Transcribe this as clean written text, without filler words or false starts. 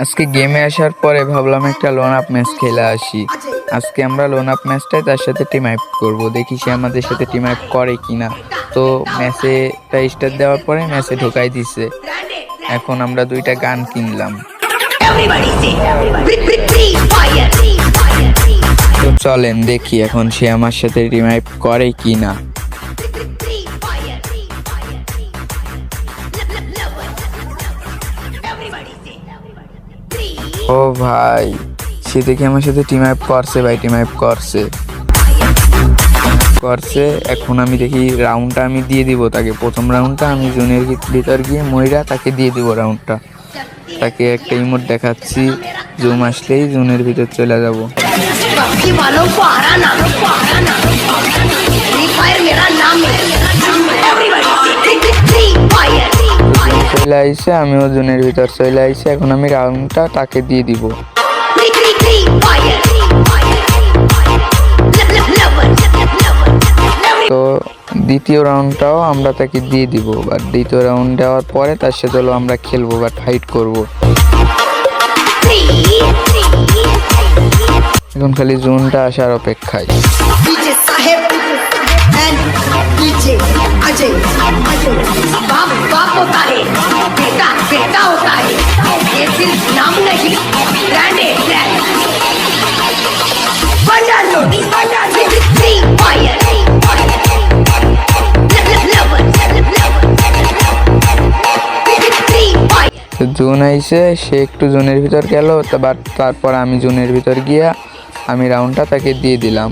আজকে গেমে আসার পরে ভাবলাম একটা লোন আপ ম্যাচ খেলে আসি। আজকে আমরা লোন আপ ম্যাচটাই তার সাথে টিম আপ করবো, দেখি সে আমাদের সাথে টিম আপ করে কিনা। তো ম্যাচে স্টার্ট দেওয়ার পরে ম্যাচে ঢোকাই দিছে। এখন আমরা দুইটা গান কিনলাম। তো চলেন দেখি এখন সে আমার সাথে টিম আপ করে কিনা। ও ভাই, সে দেখি আমার সাথে টিম আপ করছে ভাই, টিম আপ করছে। এখন আমি দেখি রাউন্ডটা আমি দিয়ে দিব তাকে। প্রথম রাউন্ডটা আমি জোনের ভিতর গিয়ে ময়রা তাকে দিয়ে দিব রাউন্ডটা। তাকে একটা ইমোট দেখাচ্ছি, জুম আসলেই জোনের ভিতর চলে যাব। চলে আইসে, আমিও জোনের ভিতর চলে আইসে। এখন আমি রাউন্ডটা তাকে দিয়ে দিব। তো দ্বিতীয় রাউন্ডটাও আমরা তাকে দিয়ে দিব। বাট দ্বিতীয় রাউন্ড দেওয়ার পরে তার সাথে হলো আমরা খেলবো, বাট ফাইট করব। এখন খালি জোনটা আসার অপেক্ষায়। জোন আইসে, সে একটু জোনের ভিতর গেল, বাট তারপর আমি জোনের ভিতর গিয়া আমি রাউন্ডটা তাকে দিয়ে দিলাম।